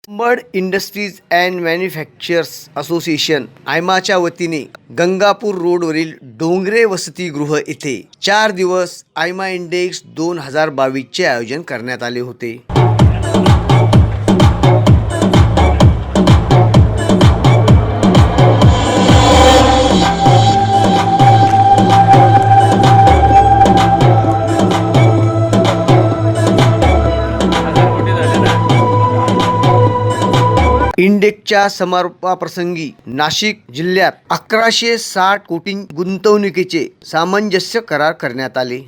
Mud industries and manufacturers association आयमाच्या वतीने गंगापूर रोडवरील डोंगरे वसतिगृह येथे 4 दिवस आयमा इंडेक्स 2022 चे आयोजन करण्यात आले होते। इंडेक्सच्या समारोपाप्रसंगी नाशिक जिल्ह्यात 1160 कोटी गुंतवणुकीचे सामंजस्य करार करण्यात आले।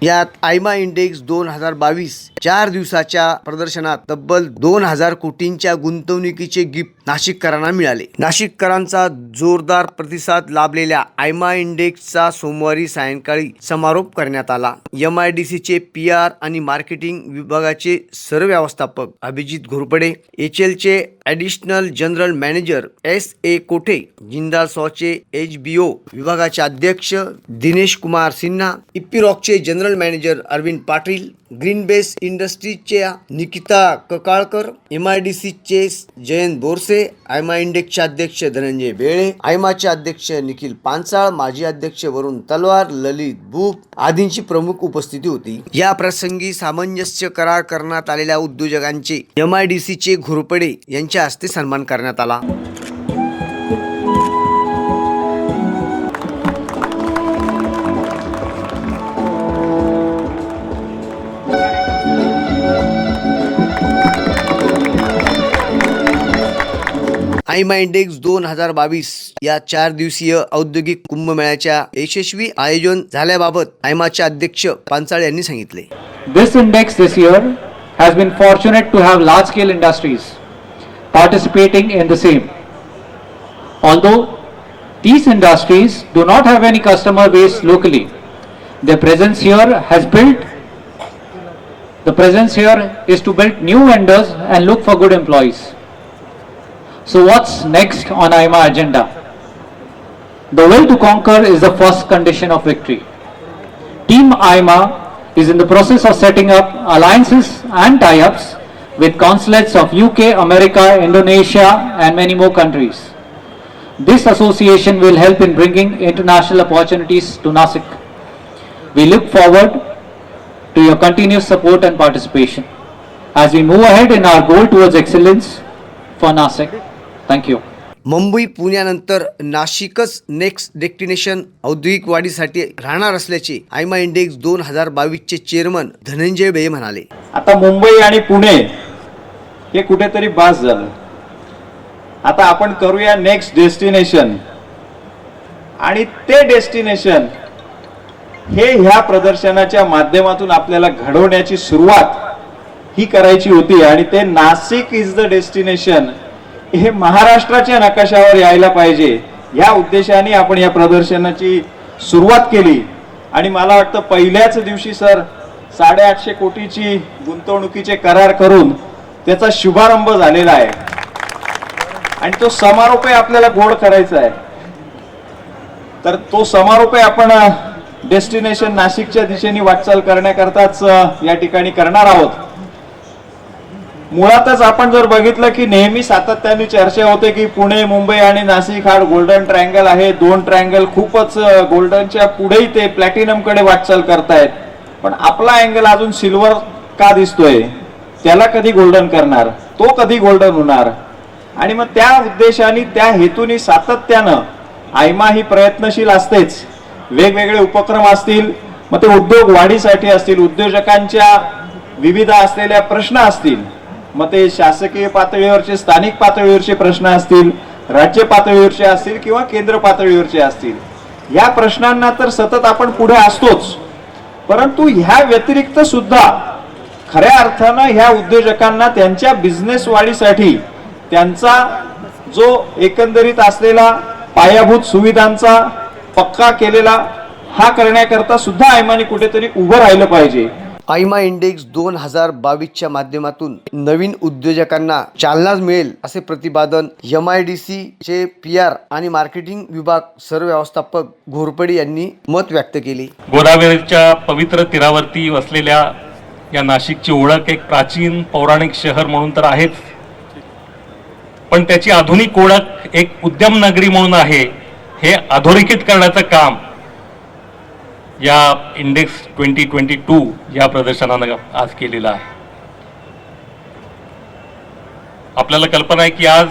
यात आयमा इंडेक्स 2022 4 दिवसाच्या प्रदर्शनात तब्बल 2000 कोटींच्या गुंतवणुकीचे गिफ्ट नाशिककरांना मिळाले। नाशिककरांचा जोरदार प्रतिसाद लाभलेल्या आयमा इंडेक्सचा सोमवारी सायंकाळी समारोप करण्यात आला। MIDCचे PR आणि मार्केटिंग विभागाचे सरव्यवस्थापक अभिजित घोरपडे, HLचे additional general manager SA Kothe, Jindal सॉचे HBO विभागाचे अध्यक्ष दिनेश कुमार सिन्हा, इपिरॉकचे general manager Arvind Patil, green base इंडस्ट्रीजच्या निकिता ककाळकर, MIDCचे जयंत बोरसे, आयमा इंडेक्सचे अध्यक्ष धनंजय बेळे, आयमाचे अध्यक्ष निखिल पांचाळ, माजी अध्यक्ष वरुण तलवार, ललित भूप आदींची प्रमुख उपस्थिती होती। या प्रसंगी सामंजस्य करार करण्यात आलेल्या उद्योजकांचे MIDCचे घोरपडे यांच्या हस्ते सन्मान करण्यात आला। आयमा इंडेक्स 2022 या 4 दिवसीय औद्योगिक कुंभमेळ्याच्या यशस्वी आयोजन झाल्याबाबत आयमाचे अध्यक्ष पांचाळ यांनी सांगितले। This index this year has been fortunate to have large scale industries participating in the same. Although these industries do not have any customer base locally, their presence here is to build new vendors and look for good employees. So what's next on AIMA agenda? The will to conquer is the first condition of victory. Team AIMA is in the process of setting up alliances and tie-ups with consulates of UK, America, Indonesia and many more countries. This association will help in bringing international opportunities to Nasik. We look forward to your continuous support and participation as we move ahead in our goal towards excellence for Nasik. Thank you. Mumbai पुण्यानंतर नाशिकच next destination औद्योगिक वाढीसाठी राहणार असल्याचे Aima index 2022 चे chairman Dhananjay Bele म्हणाले। आता मुंबई आणि पुणे हे कुठेतरी बास झालं। आता आपण करूया नेक्स्ट डेस्टिनेशन, आणि ते डेस्टिनेशन हे ह्या प्रदर्शनाच्या माध्यमातून आपल्याला घडवण्याची सुरुवात ही करायची होती, आणि ते नाशिक इज द डेस्टिनेशन हे महाराष्ट्राच्या नकाशावर यायला पाहिजे या उद्देशाने आपण या प्रदर्शनाची सुरुवात केली। आणि मला वाटतं पहिल्याच दिवशी सर 850 कोटीची गुंतवणुकीचे करार करून त्याचा शुभारंभ झालेला आहे, आणि तो समारोप आपल्याला गोड करायचा आहे। तर तो समारोप आपण डेस्टिनेशन नाशिकच्या दिशेने वाटचाल करण्याकरताच या ठिकाणी करणार आहोत। मुळातच आपण जर बघितलं की नेहमी सातत्याने चर्चा होते की पुणे, मुंबई आणि नाशिक हा गोल्डन ट्रायंगल आहे। 2 ट्रायंगल खूपच गोल्डनच्या पुढेही ते प्लॅटिनम कडे वाटचाल करतायत, पण आपला अँगल अजून सिल्वर का दिसतोय? त्याला कधी गोल्डन करणार? तो कधी गोल्डन होणार? आणि मग त्या उद्देशाने त्या हेतूने सातत्यानं आयमा ही प्रयत्नशील असतेच। वेगवेगळे उपक्रम असतील, मग ते उद्योग वाढीसाठी असतील, उद्योजकांच्या विविध असलेल्या प्रश्न असतील, मग ते शासकीय पातळीवरचे, स्थानिक पातळीवरचे प्रश्न असतील, राज्य पातळीवरचे असतील किंवा केंद्र पातळीवरचे असतील, या प्रश्नांना तर सतत आपण पुढे असतोच, परंतु ह्या व्यतिरिक्त सुद्धा खऱ्या अर्थानं ह्या उद्योजकांना त्यांच्या बिझनेस वाढीसाठी त्यांचा जो एकंदरीत असलेला पायाभूत सुविधांचा पक्का केलेला हा करण्याकरता सुद्धा आयमाने कुठेतरी उभं राहिलं पाहिजे। आयमा इंडेक्स 2022च्या माध्यमातून नवीन उद्योजकांना चालना मिळेल असे प्रतिपादन MIDC चे PR आणि मार्केटिंग विभाग सरव्यवस्थापक घोरपडे यांनी मत व्यक्त केले. गोदावरीच्या पवित्र तीरावरती वसलेल्या या नाशिकची ओळख एक प्राचीन पौराणिक शहर म्हणून तर आहेच, पण त्याची आधुनिक ओळख एक उद्यम नगरी म्हणून आहे हे अधोरेखित करण्याचं काम या इंडेक्स 2022 या प्रदर्शनानं आज केलेलं आहे. आपल्याला कल्पना आहे की आज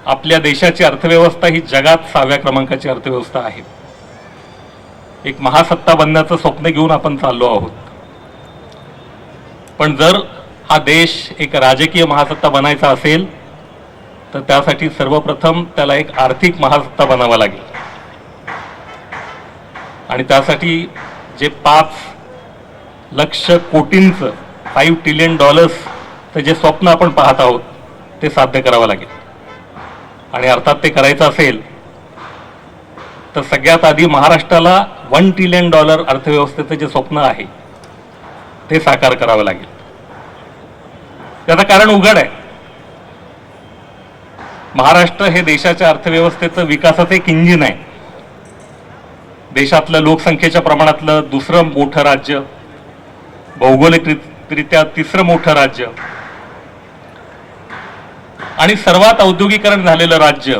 आपल्या देशाची अर्थव्यवस्था ही जगात 6व्या क्रमांकाची अर्थव्यवस्था आहे. एक महासत्ता बनण्याचं स्वप्न घेऊन आपण चाललो आहोत. पण जर हा देश एक राजकीय महासत्ता बनायचा असेल तर त्यासाठी सर्वप्रथम त्याला एक आर्थिक महासत्ता बनावा लागेल. आणि त्यासाठी जे 5 लक्ष कोटींचं $5 ट्रिलियन जे स्वप्न आपण पाहत आहोत ते साध्य करावं लागेल. आणि अर्थात ते करायचं असेल तर सगळ्यात आधी महाराष्ट्राला $1 ट्रिलियन अर्थव्यवस्थेचं जे स्वप्न आहे ते साकार करावं लागेल. त्याचं कारण उघड आहे. महाराष्ट्र हे देशाच्या अर्थव्यवस्थेचं विकासाचं एक इंजिन आहे. देशातलं लोकसंख्येच्या प्रमाणातलं दुसरं मोठं राज्य, भौगोलिकरित्या तिसरं मोठं राज्य आणि सर्वात औद्योगिकरण झालेलं राज्य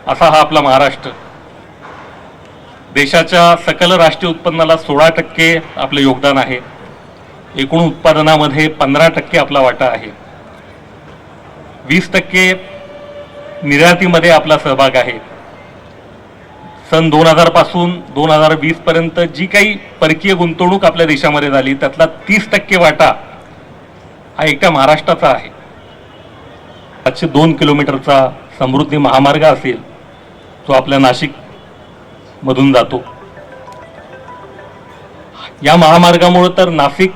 असा हा आपला महाराष्ट्र. देशाच्या सकल राष्ट्रीय उत्पन्नाला 16% आपलं योगदान आहे. एकूण उत्पादनामध्ये 15% आपला वाटा आहे. 20% निर्यातीमध्ये आपला सहभाग आहे. सन 2000 पासून 2020 पर्यंत जी काही परकीय गुंतवणूक आपल्या देशामध्ये झाली त्यातला 30% वाटा हा एकट्या महाराष्ट्राचा आहे. 2 किलोमीटरचा समृद्धी महामार्ग असेल तो आपल्या नाशिक मधून जातो. या महामार्गामुळे तर नाशिक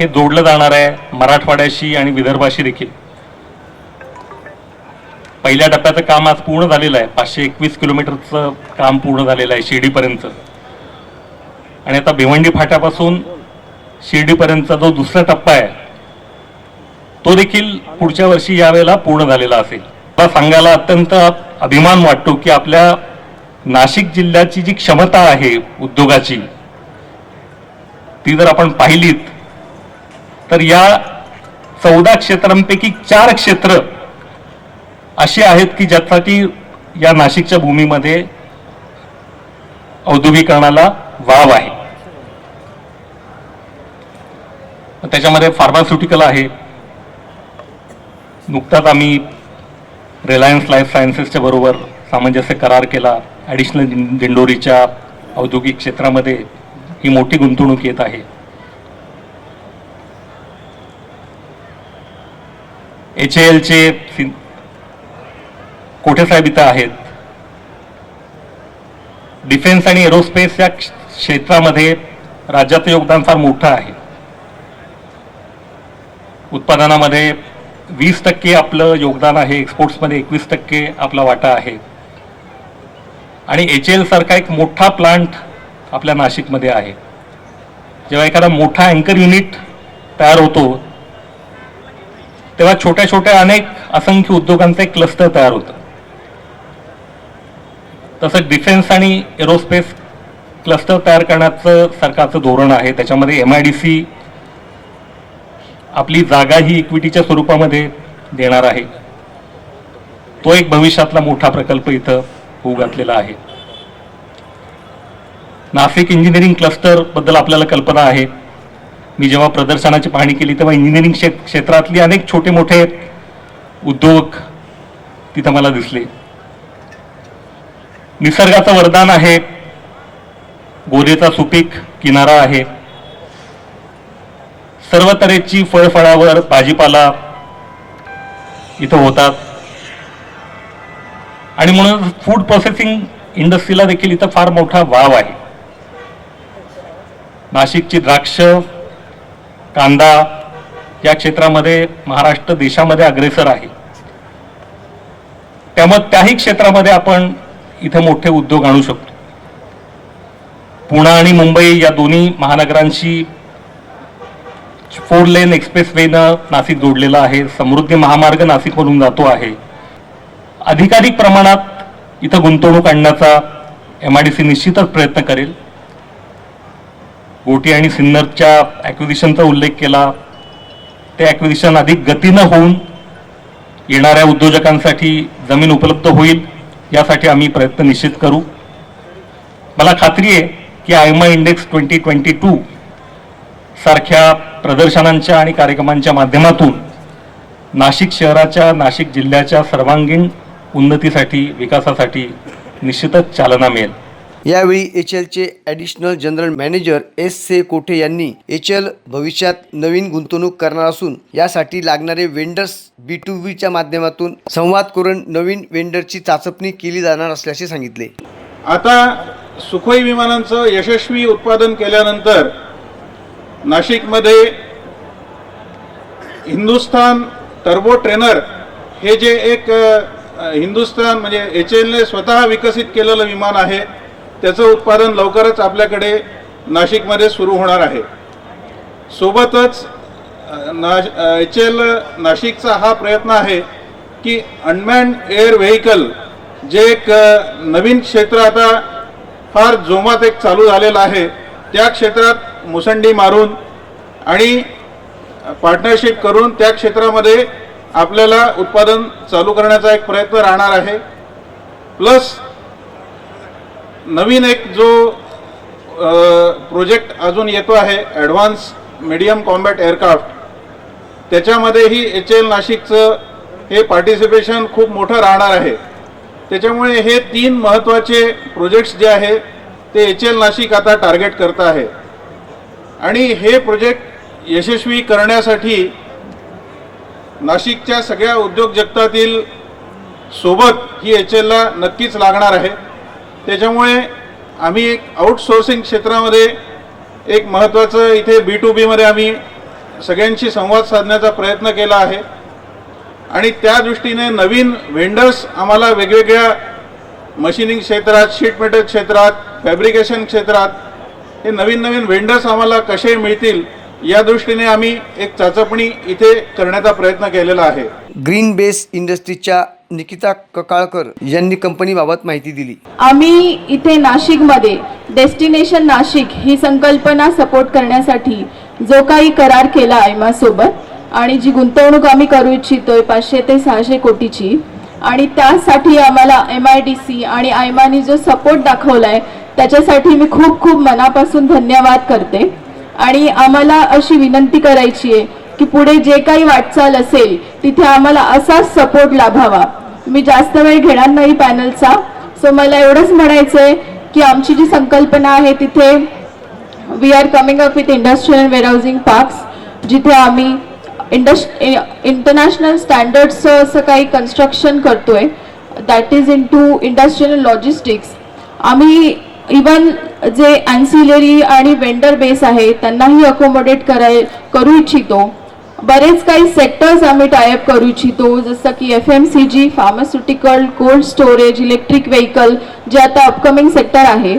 हे जोडलं जाणार आहे मराठवाड्याशी आणि विदर्भाशी देखील. पहिल्या टप्प्याचं काम आज पूर्ण झालेलं आहे. 521 किलोमीटरचं काम पूर्ण झालेलं आहे शिर्डीपर्यंत. आणि आता भिवंडी फाट्यापासून शिर्डीपर्यंतचा जो दुसरा टप्पा आहे तो देखील पुढच्या वर्षी यावेळेला पूर्ण झालेला असेल. मला सांगायला अत्यंत अभिमान वाटतो की आपल्या नाशिक जिल्ह्याची जी क्षमता आहे उद्योगाची ती जर आपण पाहिलीत तर या 14 क्षेत्रांपैकी 4 क्षेत्र असे आहेत की ज्यासाठी या नाशिकच्या भूमीमध्ये औद्योगिकरणाला वाव आहे. त्याच्यामध्ये फार्मास्युटिकल आहे. नुकताच आम्ही रिलायन्स लाईफ सायन्सेसच्या बरोबर सामंजस्य करार केला. ॲडिशनल दिंडोरीच्या औद्योगिक क्षेत्रामध्ये ही मोठी गुंतवणूक येत आहे. HALचे कोठेसाहेब इथं आहेत. डिफेन्स आणि एरोस्पेस या क्षेत्रामध्ये राज्याचं योगदान फार मोठं आहे. उत्पादनामध्ये 20% आपलं योगदान आहे. एक्सपोर्ट्समध्ये 21% आपला वाटा आहे. आणि HAL सारखा एक मोठा प्लांट आपल्या नाशिकमध्ये आहे. जेव्हा एखादा मोठा अँकर युनिट तयार होतो तेव्हा छोट्या छोट्या अनेक असंख्य उद्योगांचं एक क्लस्टर तयार होतं. तसं डिफेन्स आणि एरोस्पेस क्लस्टर तयार करण्याचं सरकारचं धोरण आहे. त्याच्यामध्ये MIDC आपली जागा ही इक्विटीच्या स्वरूपामध्ये देणार आहे. तो एक भविष्यातला मोठा प्रकल्प इथं होऊ घातलेला आहे. नाशिक इंजिनिअरिंग क्लस्टर बद्दल आपल्याला कल्पना आहे. मी जेव्हा प्रदर्शनाची पाहणी केली तेव्हा इंजिनिअरिंग क्षेत्रातली अनेक छोटे मोठे उद्योग तिथं मला दिसले. निसर्गाचं वरदान आहे. गोरेचा सुपीक किनारा आहे. सर्व तऱ्हेची फळफळावर भाजीपाला इथं होतात. आणि म्हणून फूड प्रोसेसिंग इंडस्ट्रीला देखील इथं फार मोठा वाव आहे. नाशिकची द्राक्ष, कांदा या क्षेत्रामध्ये महाराष्ट्र देशामध्ये अग्रेसर आहे. त्यामुळे त्याही क्षेत्रामध्ये आपण इथे मोठे उद्योग आणू शकतो. पुणे आणि मुंबई या दोन्ही महानगरांशी 4 लेन एक्सप्रेसवेनं नाशिक जोडलेलं आहे. समृद्धी महामार्ग नाशिकमधून जातो आहे. अधिकाधिक प्रमाणात इथं गुंतवणूक आणण्याचा MIDC निश्चितच प्रयत्न करेल. गोटी आणि सिन्नरच्या ॲक्विजिशनचा उल्लेख केला. ते ॲक्विजिशन अधिक गतीनं होऊन येणाऱ्या उद्योजकांसाठी जमीन उपलब्ध होईल यासाठी आम्ही प्रयत्न निश्चित करू. मला खात्री आहे की आयमा इंडेक्स 2022 सारख्या प्रदर्शनांच्या आणि कार्यक्रमांच्या माध्यमातून नाशिक शहराच्या, नाशिक जिल्ह्याच्या सर्वांगीण उन्नतीसाठी, विकासासाठी निश्चितच चालना मिळेल. यावेळी HLचे ॲडिशनल जनरल मॅनेजर S. कोठे यांनी HL भविष्यात नवीन गुंतवणूक करणार असून यासाठी लागणारे वेंडर्स B2Bच्या माध्यमातून संवाद करून नवीन वेंडरची चाचपणी केली जाणार असल्याचे सांगितले. आता सुखोई विमानांचं यशस्वी उत्पादन केल्यानंतर नाशिकमध्ये हिंदुस्थान टर्बो ट्रेनर हे जे एक हिंदुस्थान म्हणजे HLने स्वतः विकसित केलेलं विमान आहे, त्याचं उत्पादन लवकरच आपल्याकडे नाशिकमध्ये सुरू होणार आहे. सोबतच HL नाशिकचा हा प्रयत्न आहे की अनमॅन्ड एअर व्हेकल जे एक नवीन क्षेत्र आता फार जोमात एक चालू झालेलं आहे, त्या क्षेत्रात मुसंडी मारून आणि पार्टनरशिप करून त्या क्षेत्रामध्ये आपल्याला उत्पादन चालू करण्याचा एक प्रयत्न राहणार आहे. प्लस नवीन एक जो प्रोजेक्ट अजून येतो आहे ॲडव्हान्स मीडियम कॉम्बॅट एअरक्राफ्ट, त्याच्यामध्येही HL नाशिकचं हे पार्टिसिपेशन खूप मोठं राहणार आहे. त्याच्यामुळे हे 3 महत्त्वाचे प्रोजेक्ट्स जे आहे ते HL नाशिक आता टार्गेट करत आहे. आणि हे प्रोजेक्ट यशस्वी करण्यासाठी नाशिकच्या सगळ्या उद्योग जगतातील सोबत ही HLला नक्कीच लागणार आहे. त्याच्यामुळे आम्ही एक आउटसोर्सिंग क्षेत्रामध्ये एक महत्त्वाचं इथे B2B मध्ये आम्ही सगळ्यांशी संवाद साधण्याचा प्रयत्न केला आहे. आणि त्या दृष्टीने नवीन वेंडर्स आम्हाला वेगवेगळ्या मशिनिंग क्षेत्रात, शीट मेटल क्षेत्रात, फॅब्रिकेशन क्षेत्रात हे नवीन नवीन वेंडर्स आम्हाला कसे मिळतील या दृष्टीने आम्ही एक चाचपणी इथे करण्याचा प्रयत्न केलेला आहे. ग्रीन बेस इंडस्ट्रीच्या निकिता ककाळकर यांनी कंपनीबाबत माहिती दिली. आम्ही इथे नाशिकमध्ये डेस्टिनेशन नाशिक ही संकल्पना सपोर्ट करण्यासाठी जो काही करार केला आयमा सोबत आणि जी गुंतवणूक आम्ही करू इच्छितोय 500 ते 600 कोटीची, आणि त्यासाठी आम्हाला MIDC आणि आयमानी जो सपोर्ट दाखवलाय त्याच्यासाठी मी खूप खूप मनापासून धन्यवाद करते. आणि आम्हाला अशी विनंती करायची आहे की पुढे जे काही वाटचाल असेल तिथे आम्हाला असाच सपोर्ट लाभावा. मी जास्त वेळ घेणार नाही पॅनलचा, सो मला एवढंच म्हणायचं आहे की आमची जी संकल्पना आहे तिथे we are coming up with industrial and warehousing parks, जिथे आम्ही इंटरनॅशनल स्टँडर्ड्सचं असं काही कन्स्ट्रक्शन करतोय, that is into industrial logistics. आम्ही इवन जे ॲन्सिलरी आणि वेंडर बेस आहे त्यांनाही अकोमोडेट करू इच्छितो. बरेच काही सेक्टर्स आम्ही टायअप करू इच्छितो, जसं की FMCG, pharmaceutical, cold storage, electric vehicle जे आता अपकमिंग सेक्टर आहे,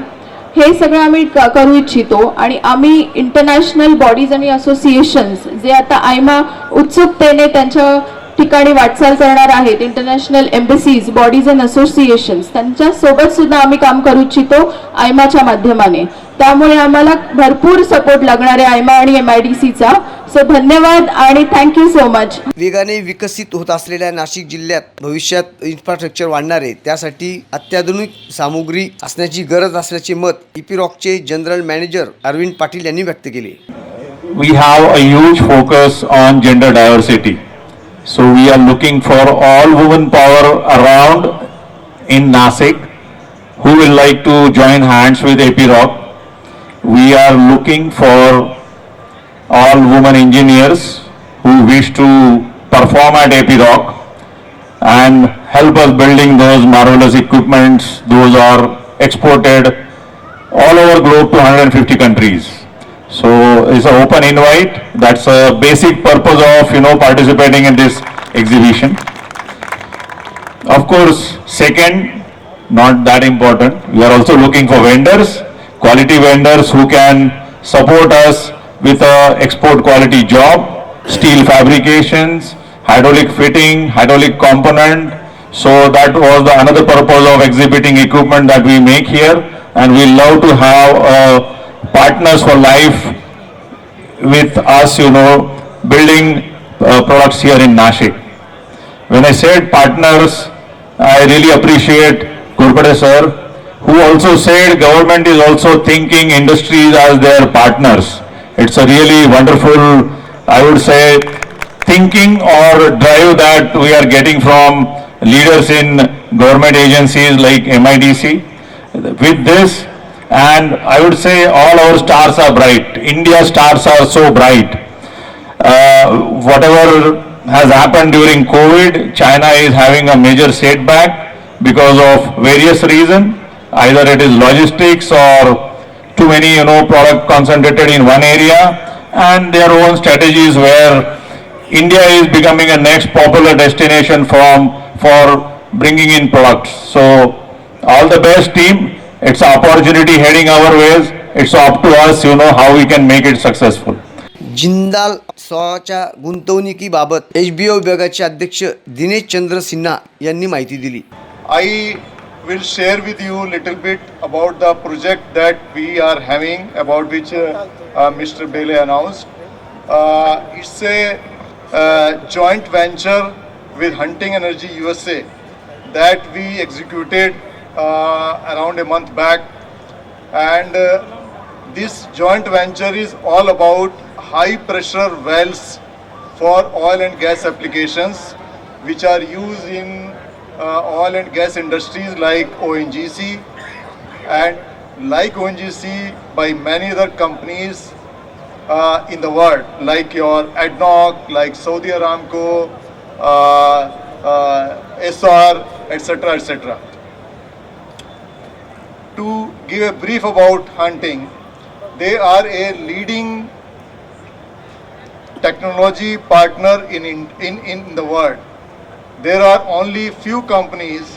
हे सगळं आम्ही करू इच्छितो. आणि आम्ही इंटरनॅशनल बॉडीज आणि असोसिएशन्स जे आता आयमा उत्सुकतेने त्यांच्या ठिकाणी वाटचाल करणार आहेत, international embassies, bodies and associations, त्यांच्यासोबत सुद्धा आम्ही काम करू इच्छितो आयमाच्या माध्यमाने. त्यामुळे आम्हाला भरपूर सपोर्ट लागणार आहे आयमा आणि MIDCचा. सो धन्यवाद आणि थँक्यू सो मच. वेगाने विकसित होत असलेल्या नाशिक जिल्ह्यात भविष्यात इन्फ्रास्ट्रक्चर वाढणार आहे, त्यासाठी अत्याधुनिक सामुग्री असण्याची गरज असल्याचे मत इपिरॉकचे जनरल मॅनेजर अरविंद पाटील यांनी व्यक्त केले. We have a huge focus on gender diversity. So we are looking for all women power around in Nasik who will like to join hands with Epiroc. We are looking for all women engineers who wish to perform at Epiroc and help us building those marvelous equipments. Those are exported all over globe to 150 countries. So it's an open invite. That's a basic purpose of participating in this exhibition. Of course, second, not that important, we are also looking for vendors. quality vendors who can support us with a export quality job, steel fabrications, hydraulic fitting, hydraulic component. So that was the another purpose of exhibiting equipment that we make here, and we love to have partners for life with us, building products here in Nashik. When I said partners, I really appreciate Gurpade sir, who also said government is also thinking industries as their partners. It's a really wonderful, I would say, thinking or drive that we are getting from leaders in government agencies like MIDC. With this, and I would say all our stars are bright. India's stars are so bright. Whatever has happened during COVID, China is having a major setback because of various reasons. Either it is logistics or too many, product concentrated in one area, and their own strategies where India is becoming a next popular destination for bringing in products. So all the best team. It's an opportunity heading our ways. It's up to us, how we can make it successful. Jindal सॉच्या गुंतवणुकीबाबत HBO विभागाचे अध्यक्ष दिनेश चंद्र सिन्हा यांनी माहिती दिली. I will share with you a little bit about the project that we are having, about which Mr. Bele announced. It's a joint venture with Hunting Energy USA that we executed around a month back, and this joint venture is all about high pressure wells for oil and gas applications which are used in oil and gas industries like ONGC, and like ONGC by many other companies in the world, like your ADNOC, like Saudi Aramco, SR, etc., etc. To give a brief about Hunting, they are a leading technology partner in the world. There are only few companies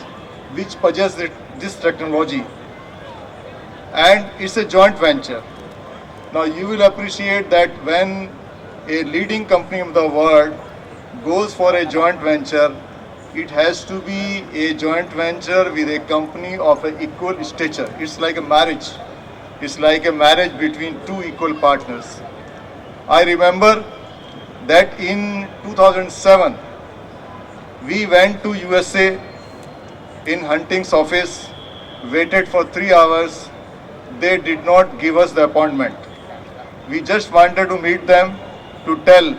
which possess this technology, and it's a joint venture. Now you will appreciate that when a leading company of the world goes for a joint venture, it has to be a joint venture with a company of an equal stature. It's like a marriage. It's like a marriage between two equal partners. I remember that in 2007, we went to USA in Hunting's office, waited for 3 hours. They did not give us the appointment. We just wanted to meet them to tell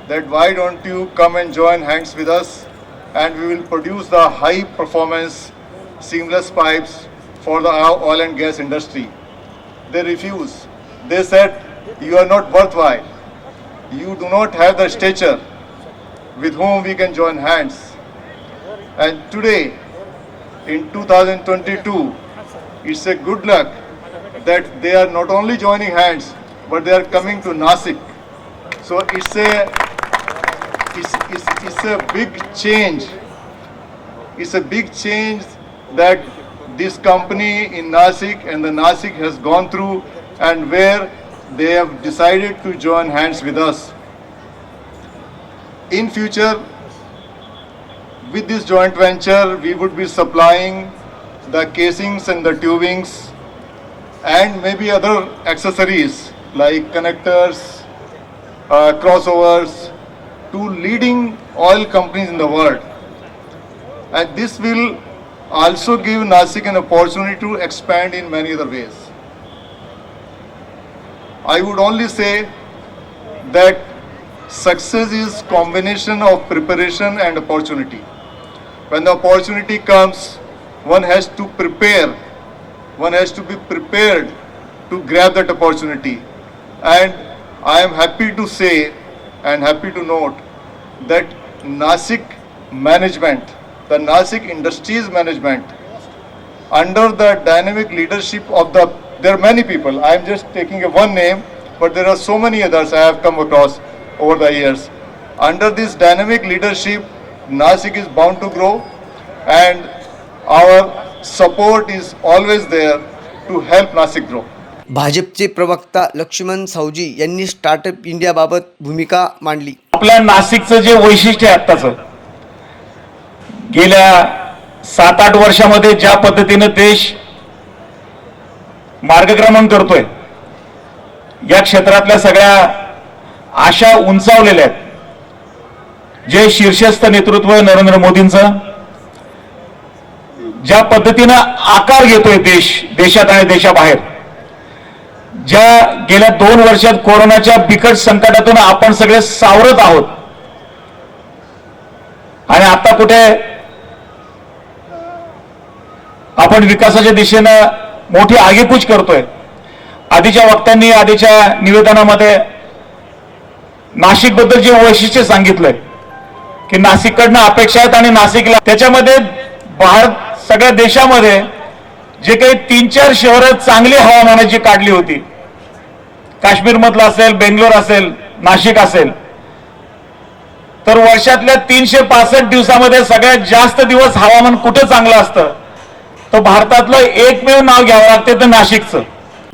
that why don't you come and join hands with us, and we will produce the high performance seamless pipes for the oil and gas industry. They refused. They said, you are not worthwhile. You do not have the stature with whom we can join hands. And today, in 2022, it's a good luck that they are not only joining hands, but they are coming to Nashik. So it's a big change. It's a big change that this company in Nashik and the Nashik has gone through, and where they have decided to join hands with us. In future, with this joint venture, we would be supplying the casings and the tubings and maybe other accessories like connectors, crossovers to leading oil companies in the world. And this will also give Nashik an opportunity to expand in many other ways. I would only say that success is combination of preparation and opportunity. When the opportunity comes, one has to prepare. One has to be prepared to grab that opportunity. And I am happy to say and happy to note that Nashik management, the Nashik Industries management, under the dynamic leadership of there are many people. I am just taking one name, but there are so many others I have come across over the years. Under this dynamic leadership, Nashik is bound to grow, and our support is always there to help Nashik grow. भाजपचे प्रवक्ता लक्ष्मण सावजी यांनी startup इंडियाबाबत भूमिका मांडली. आपल्या नाशिकचं जे वैशिष्ट्य आहे आत्ताचं, गेल्या 7-8 वर्षामध्ये ज्या पद्धतीनं देश मार्गक्रमण करतोय, या क्षेत्रातल्या सगळ्या आशा उंचावलेल्या आहेत. जे शीर्षस्थ नेतृत्व आहे नरेंद्र मोदींचं, ज्या पद्धतीनं आकार घेतोय देशात आणि देशाबाहेर, ज्या गेल्या 2 वर्षात कोरोनाच्या बिकट संकटातून आपण सगळे सावरत आहोत आणि आता कुठे आपण विकासाच्या दिशेनं मोठी आगेकूच करतोय. आधीच्या वक्त्यांनी आधीच्या निवेदनामध्ये नाशिक बद्दल जे वैशिष्ट्य सांगितलंय की नाशिककडनं अपेक्षा आहेत आणि नाशिकला, त्याच्यामध्ये भारत सगळ्या देशामध्ये जे काही 3-4 शहरं चांगली हवामानाची काढली होती, काश्मीर मधलं असेल, बेंगलोर असेल, नाशिक असेल, तर वर्षातल्या 365 दिवसामध्ये सगळ्यात जास्त दिवस हवामान कुठे चांगलं असतं, तर भारतातलं एकमेव नाव घ्यावं लागते ते नाशिकचं.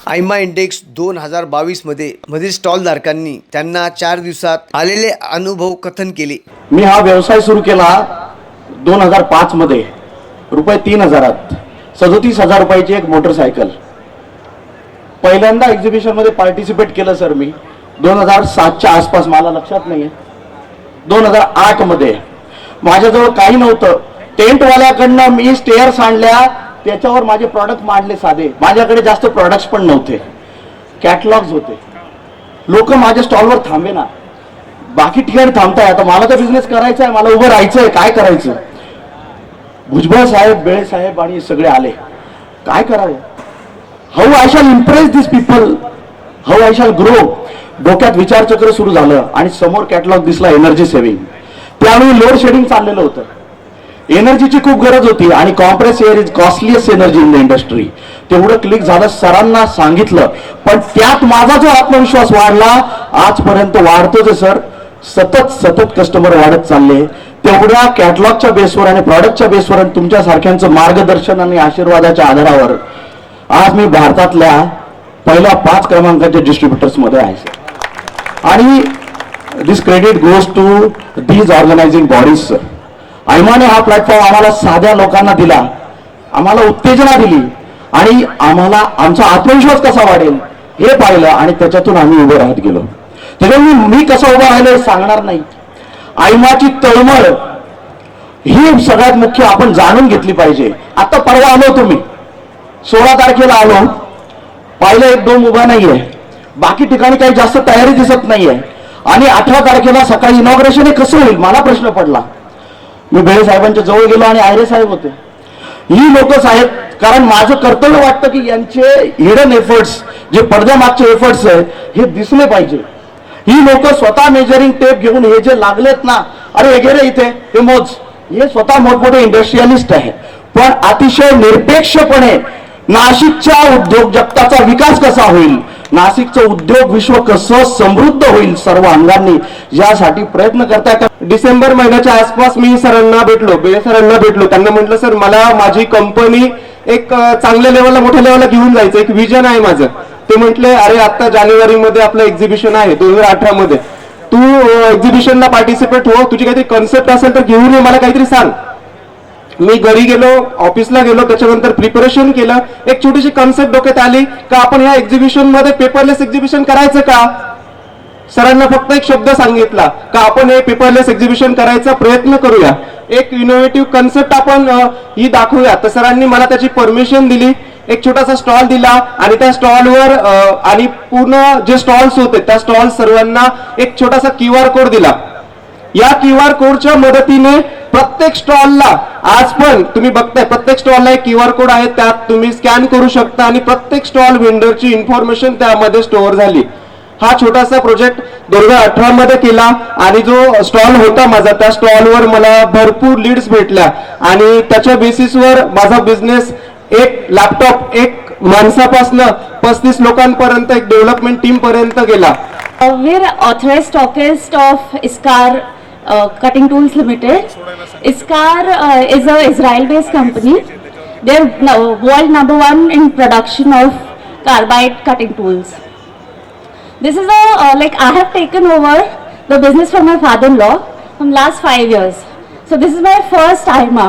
आयमा इंडेक्स 2022 मध्ये मधील स्टॉलधारकांनी त्यांना 4 दिवसात आलेले अनुभव कथन केले. मी हा व्यवसाय सुरू केला 2005 मध्ये रुपये 3,000त 37,000 रुपयाची एक मोटरसायकल. पहिल्यांदा एक्झिबिशन मध्ये पार्टिसिपेट केलं सर मी 2007च्या आसपास, मला लक्षात नाहीये. 2008 मध्ये माझ्याजवळ काही नव्हतं. टेंटवाल्याकडनं मी स्टेअर्स आणल्या, त्याच्यावर माझे प्रॉडक्ट मांडले साधे. माझ्याकडे जास्त प्रॉडक्ट्स पण नव्हते, कॅटलॉग्स होते. लोक माझ्या स्टॉलवर थांबे ना, बाकी ठिकाणी थांबताय. आता मला तर बिझनेस करायचा आहे, मला उभं राहायचंय, काय करायचं. भुजबळ साहेब, बेळे साहेब आणि सगळे आले, काय करावं. How I shall impress this people, how I shall grow. डोक्यात विचारचक्र सुरू झालं आणि समोर कॅटलॉग दिसला एनर्जी सेव्हिंग. त्यावेळी लोड शेडिंग चाललेलं होतं, एनर्जीची खूप गरज होती आणि compress air is costliest energy in the industry. तेवढं क्लिक झालं, सरांना सांगितलं, पण त्यात माझा जो आत्मविश्वास वाढला, आजपर्यंत वाढतोच आहे सर. सतत कस्टमर वाढत चालले. तेवढ्या कॅटलॉगच्या बेसवर आणि प्रॉडक्टच्या बेसवर आणि तुमच्या सारख्यांचं मार्गदर्शन आणि आशीर्वादाच्या आधारावर आज मी भारतातल्या पहिल्या 5 क्रमांकाच्या डिस्ट्रीब्युटर्स मध्ये आहे सर. आणि this credit goes to these organizing bodies sir. आयमाने हा प्लॅटफॉर्म आम्हाला साध्या लोकांना दिला, आम्हाला उत्तेजना दिली आणि आम्हाला आमचा आत्मविश्वास कसा वाढेल हे पाहिलं आणि त्याच्यातून आम्ही उभं राहत गेलो. त्याच्यामुळे मी कसं उभं राहिलं हे सांगणार नाही. आयमाची तळमळ ही सगळ्यात मुख्य आपण जाणून घेतली पाहिजे. आता परवा आलो तुम्ही, 16 तारखेला आलो, पाहिलं 1-2 उभा नाहीये, बाकी ठिकाणी काही जास्त तयारी दिसत नाहीये. आणि 18 तारखेला सकाळी इनॉग्रेशन हे कसं होईल मला प्रश्न पडला. मी बेळे साहेबांच्या जवळ गेलो आणि आयरे साहेब होते. ही लोक साहेब, कारण माझं कर्तव्य वाटतं की यांचे हिडन एफर्ट्स, जे पडद्यामागचे एफर्ट्स आहे हे दिसले पाहिजे. ही लोक स्वतः मेजरिंग टेप घेऊन हे जे लागलेत ना, अरे वगैरे इथे हे मोज, हे स्वतः मोठमोठे इंडस्ट्रियलिस्ट आहे, पण अतिशय निरपेक्षपणे नाशिकच्या उद्योग जगताचा विकास कसा होईल, नाशिकचं उद्योग विश्व कसं समृद्ध होईल सर्व अंगांनी, यासाठी प्रयत्न करताय. डिसेंबर महिन्याच्या आसपास मी सरांना भेटलो, बेळे सरांना भेटलो. त्यांना म्हटलं सर मला माझी कंपनी एक चांगल्या लेवलला, मोठ्या लेवलला घेऊन जायचं, एक विजन आहे माझं. ते म्हटले अरे आता जानेवारी मध्ये आपलं एक्झिबिशन आहे 2018 मध्ये, तू एक्झिबिशनला पार्टिसिपेट हो, तुझी काहीतरी कॉन्सेप्ट असेल तर घेऊन ये, मला काहीतरी सांग. मी घरी गेलो, ऑफिसला गेलो, त्याच्यानंतर प्रिपरेशन केलं. एक छोटीशी कॉन्सेप्ट डोक्यात आली का आपण ह्या एक्झिबिशन मध्ये पेपरलेस एक्झिबिशन करायचं का. सरांना फक्त एक शब्द सांगितला का आपण हे पेपरलेस एक्झिबिशन करायचा प्रयत्न करूया, एक इनोव्हेटिव्ह कन्सेप्ट आपण ही दाखवूया. तर सरांनी मला त्याची परमिशन दिली, एक छोटासा स्टॉल दिला आणि त्या स्टॉलवर आणि पूर्ण जे स्टॉल्स होते त्या स्टॉल सर्वांना एक छोटासा QR कोड दिला. या QR कोडच्या मदतीने प्रत्येक स्टॉलला, आज पण तुम्ही बघताय प्रत्येक स्टॉलला एक QR कोड आहे, त्यात तुम्ही स्कॅन करू शकता आणि प्रत्येक स्टॉल व्हेंडरची इन्फॉर्मेशन त्यामध्ये स्टोअर झाली. हा छोटासा प्रोजेक्ट 2018 मध्ये केला आणि जो स्टॉल होता माझा, त्या स्टॉलवर मला भरपूर लीड्स भेटल्या आणि त्याच्या बेसिसवर माझा बिझनेस एक लॅपटॉप, एक माणसापासून 35 लोकांपर्यंत, एक डेव्हलपमेंट टीम पर्यंत गेला. We're authorized stockist of ISCAR Cutting Tools Limited. ISCAR is a Israel-based company. They're world #1 in production of carbide cutting tools. This is like I have taken over the business from my father-in-law from last 5 years. So this is my first IMA,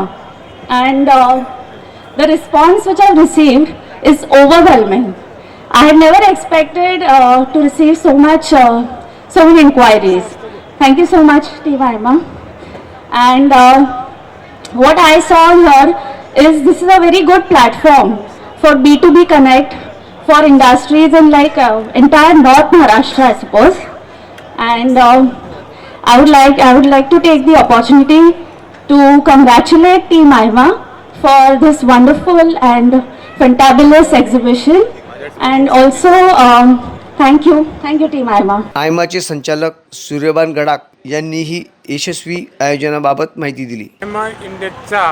and the response which I've received is overwhelming. I had never expected to receive so many inquiries. Thank you so much, Team IMA. And what I saw here is this is a very good platform for B2B connect for industries in like entire North Maharashtra, I suppose. And I would like to take the opportunity to congratulate Team IMA for this wonderful and fantabulous exhibition. And also thank you Team IMA. आयमाचे संचालक सूर्यबान गडाख यांनीही यशस्वी आयोजनाबाबत माहिती दिली. आयमा इंडेक्सचा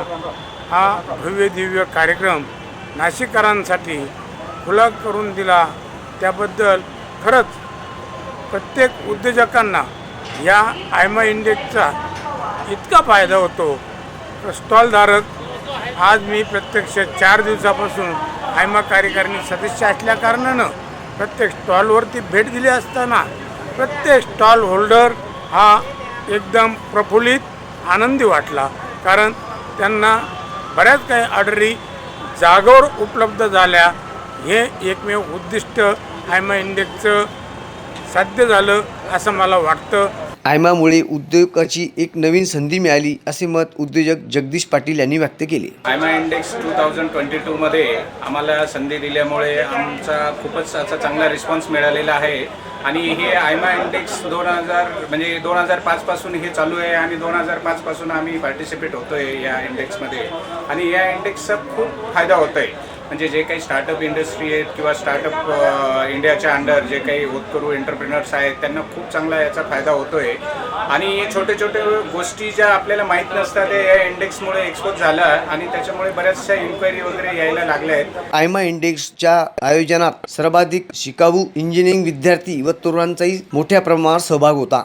हा भव्य दिव्य कार्यक्रम नाशिककरांसाठी खुला करून दिला, त्याबद्दल खरंच प्रत्येक उद्योजकांना या आयमा इंडेक्सचा इतका फायदा होतो. स्टॉलधारक आज मी प्रत्यक्ष 4 दिवसापासून आयमा कार्यकारिणी सदस्य असल्याकारणानं प्रत्येक स्टॉलवरती भेट दिली असताना प्रत्येक स्टॉल होल्डर हा एकदम प्रफुल्लित आनंदी वाटला, कारण त्यांना बऱ्याच काही ऑर्डरी जागेवर उपलब्ध झाल्या. हे एकमेव उद्दिष्ट आयमा इंडेक्सचं साध्य झालं असं मला वाटतं. आयमामुळे उद्योगाची एक नवीन संधी मिळाली असे मत उद्योजक जगदीश पाटील यांनी व्यक्त केले. आयमा इंडेक्स 2022 मध्ये आम्हाला संधी दिल्यामुळे आमचा खूपच असा चांगला रिस्पॉन्स मिळालेला आहे. आणि हे आयमा इंडेक्स 2005 पासून हे चालू आहे आणि 2005 पासून आम्ही पार्टिसिपेट होतोय या इंडेक्समध्ये. आणि या इंडेक्सचा खूप फायदा होत आहे. म्हणजे जे काही स्टार्टअप इंडस्ट्री आहेत किंवा स्टार्टअप इंडियाच्या अंडर जे काही होतकरू एंटरप्रिनर्स आहेत त्यांना खूप चांगला याचा फायदा होतोय. आणि छोटे छोटे गोष्टी ज्या आपल्याला माहीत नसतात ते या इंडेक्समुळे एक्सपोज झाला आणि त्याच्यामुळे बऱ्याचशा इन्क्वायरी वगैरे यायला लागल्या आहेत. आयमा इंडेक्सच्या आयोजनात सर्वाधिक शिकाऊ इंजिनिअरिंग विद्यार्थी व तरुणांचाही मोठ्या प्रमाणात सहभाग होता.